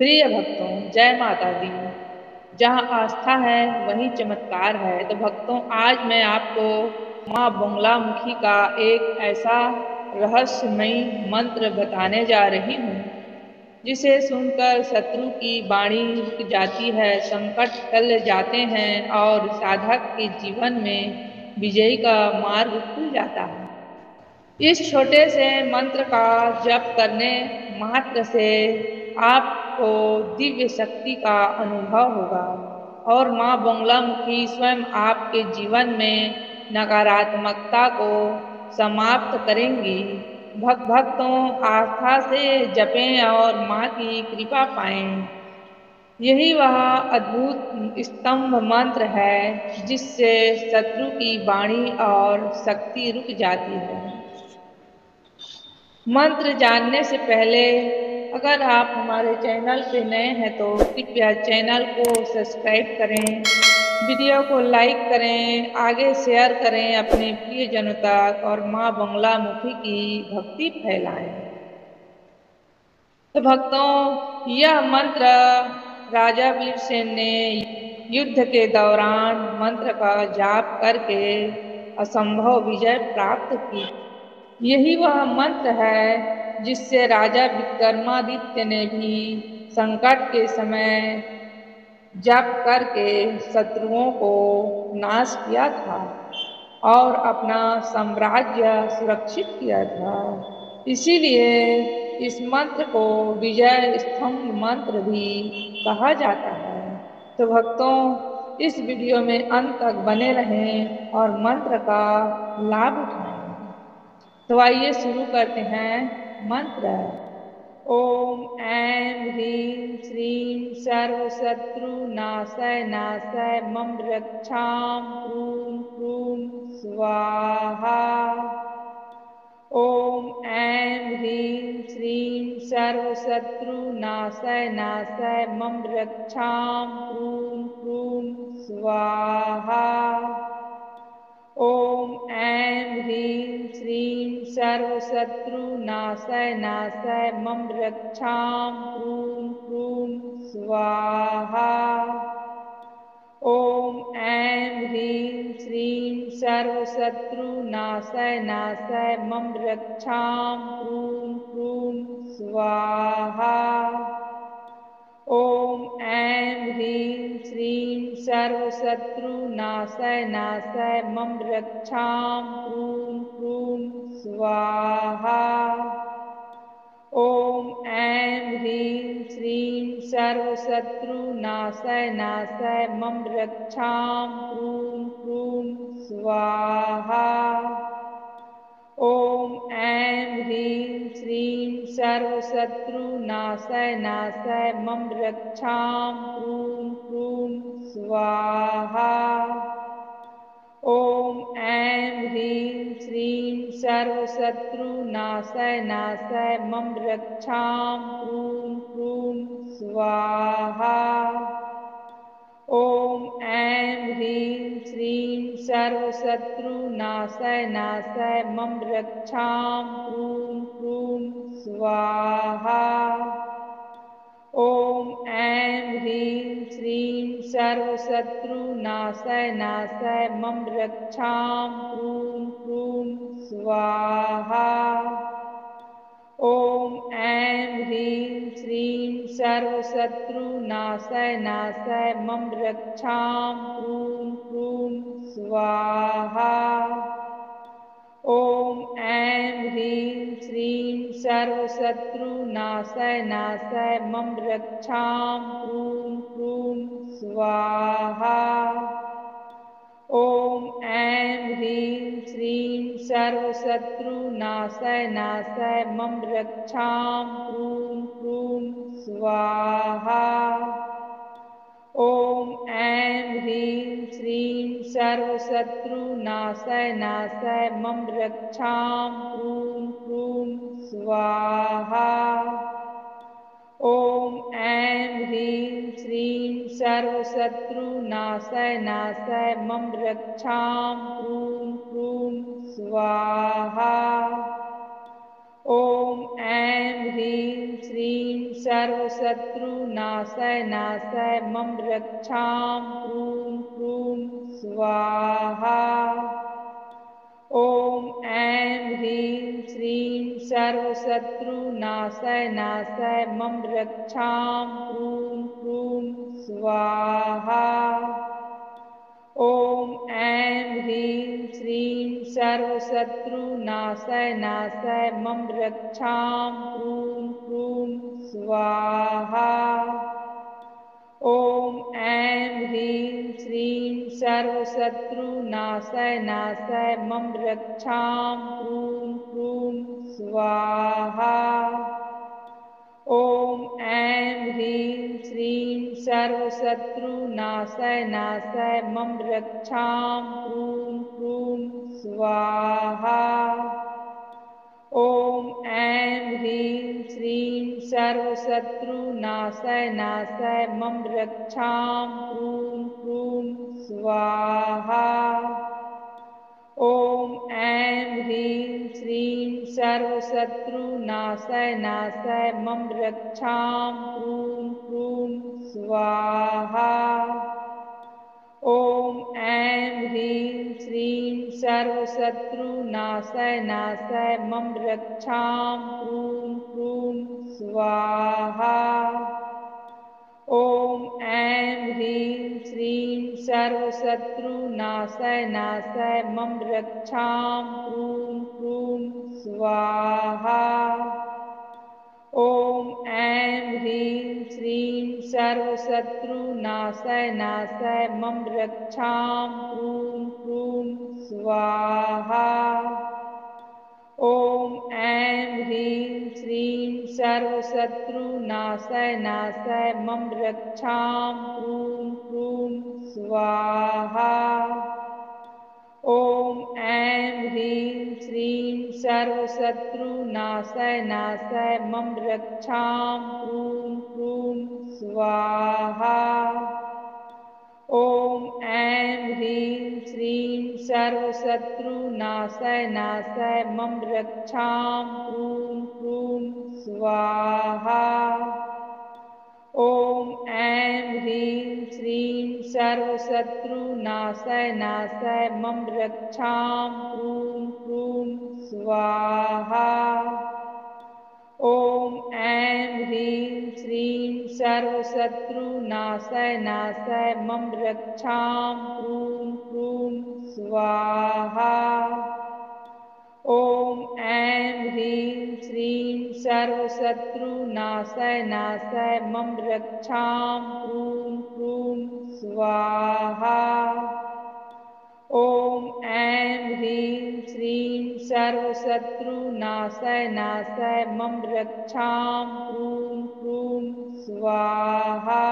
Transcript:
प्रिय भक्तों, जय माता दी। जहाँ आस्था है वहीं चमत्कार है। तो भक्तों, आज मैं आपको माँ बगलामुखी का एक ऐसा रहस्यमयी मंत्र बताने जा रही हूँ जिसे सुनकर शत्रु की वाणी रुक जाती है, संकट टल जाते हैं और साधक के जीवन में विजय का मार्ग खुल जाता है। इस छोटे से मंत्र का जप करने मात्र से आपको दिव्य शक्ति का अनुभव होगा और माँ बगलामुखी स्वयं आपके जीवन में नकारात्मकता को समाप्त करेंगी। भक्तों, आस्था से जपें और माँ की कृपा पाएं। यही वह अद्भुत स्तंभ मंत्र है जिससे शत्रु की वाणी और शक्ति रुक जाती है। मंत्र जानने से पहले अगर आप हमारे चैनल पे नए हैं तो कृपया चैनल को सब्सक्राइब करें, वीडियो को लाइक करें, आगे शेयर करें अपने प्रियजनों तक और माँ बगलामुखी की भक्ति फैलाएं। तो भक्तों, यह मंत्र राजा वीरसेन ने युद्ध के दौरान मंत्र का जाप करके असंभव विजय प्राप्त की। यही वह मंत्र है जिससे राजा विक्रमादित्य ने भी संकट के समय जप करके शत्रुओं को नाश किया था और अपना साम्राज्य सुरक्षित किया था। इसीलिए इस मंत्र को विजय स्तंभ मंत्र भी कहा जाता है। तो भक्तों, इस वीडियो में अंत तक बने रहें और मंत्र का लाभ उठाएं। तो आइए शुरू करते हैं मंत्र। ओम ऐं ह्रीं श्रीं सर्वशत्रुनाशाय नाशाय मम रक्षां क्रूं क्रूं स्वाहा। ओम ऐं ह्रीं श्रीं सर्वशत्रुनाशाय नाशाय मम रक्षां क्रूं क्रूं स्वाहा। ओम ऐं ह्रीं श्रीं सर्वशत्रुनाशाय नाशाय मम रक्षां क्रूं क्रूं स्वाहा। ओम ऐं ह्रीं श्रीं सर्वशत्रुनाशाय नाशाय मम रक्षां क्रूं क्रूं स्वाहा। ओम ऐं ह्रीं श्रीं सर्वशत्रुनाशाय नाशाय मम रक्षां क्रूं क्रूं स्वाहा। ओम ऐं ह्रीं श्रीं सर्वशत्रुनाशाय नाशाय मम रक्षां क्रूं क्रूं स्वाहा। ओम ऐं ह्रीं श्रीं सर्वशत्रुनाशाय नाशाय मम रक्षां क्रूं क्रूं स्वाहा। ओम ऐं ह्रीं श्रीं सर्वशत्रुनाशाय नाशाय मम रक्षां क्रूं क्रूं स्वाहा। ओम ऐं ह्रीं श्रीं सर्वशत्रुनाशाय नाशाय मम रक्षां क्रूं क्रूं स्वाहा। ओम ऐं ह्रीं श्रीं सर्वशत्रुनाशाय नाशाय मम रक्षां क्रूं क्रूं स्वाहा। ओम ऐं ह्रीं श्रीं सर्वशत्रुनाशाय नाशाय मम रक्षां क्रूं क्रूं स्वाहा। ओम ऐं ह्रीं श्रीं सर्वशत्रुनाशाय नाशाय मम रक्षां क्रूं क्रूं स्वाहा। ओम ऐं ह्रीं श्रीं सर्वशत्रुनाशाय नाशाय मम रक्षां क्रूं क्रूं स्वाहा। ओम ऐं ह्रीं श्रीं सर्वशत्रुनाशाय नाशाय मम रक्षां क्रूं क्रूं स्वाहा। ओम ऐं ह्रीं श्रीं सर्वशत्रुनाशाय नाशाय मम रक्षां क्रूं क्रूं स्वाहा। ॐ ऐं ह्रीं श्रीं सर्वशत्रुनाशाय नाशाय मम रक्षां क्रूं क्रूं स्वाहा। ॐ ऐं ह्रीं श्रीं सर्वशत्रुनाशाय नाशाय मम रक्षां क्रूं क्रूं स्वाहा। ॐ ऐं ह्रीं श्रीं सर्वशत्रुनाशाय नाशाय मम रक्षां क्रूं क्रूं स्वाहा। ॐ ऐं ह्रीं श्रीं सर्वशत्रुनाशाय नाशाय मम रक्षां क्रूं क्रूं स्वाहा। ॐ ऐं ह्रीं श्रीं सर्वशत्रुनाशाय नाशाय मम रक्षां क्रूं क्रूं स्वाहा। ॐ ऐं ह्रीं श्रीं सर्वशत्रुनाशाय नाशाय मम रक्षां क्रूं क्रूं स्वाहा। ॐ ऐं ह्रीं श्रीं सर्वशत्रुनाशाय नाशाय मम रक्षां क्रूं क्रूं स्वाहा। ॐ ऐं ह्रीं श्रीं सर्वशत्रुनाशाय नाशाय मम रक्षां क्रूं क्रूं स्वाहा। ॐ ऐं ह्रीं श्रीं सर्वशत्रुनाशाय नाशाय मम रक्षां क्रूं क्रूं स्वाहा। ॐ ऐं ह्रीं श्रीं सर्वशत्रुनाशाय नाशाय मम रक्षां क्रूं क्रूं स्वाहा। ॐ ऐं ह्रीं श्रीं सर्वशत्रुनाशाय नाशाय मम रक्षां क्रूं क्रूं स्वाहा। ॐ ऐं ह्रीं श्रीं सर्वशत्रुनाशाय नाशाय मम रक्षां क्रूं क्रूं स्वाहा। ॐ ऐं ह्रीं श्रीं सर्वशत्रुनाशाय नाशाय मम रक्षां क्रूं क्रूं स्वाहा। ॐ ऐं ह्रीं श्रीं सर्वशत्रुनाशाय नाशाय मम रक्षां क्रूं क्रूं स्वाहा। ॐ ऐं ह्रीं श्रीं सर्वशत्रुनाशाय नाशाय मम रक्षां क्रूं क्रूं स्वाहा। ॐ ऐं ह्रीं श्रीं सर्वशत्रुनाशाय नाशाय मम रक्षां क्रूं क्रूं स्वाहा। ॐ ऐं ह्रीं श्रीं सर्वशत्रुनाशाय नाशाय मम रक्षां क्रूं क्रूं स्वाहा।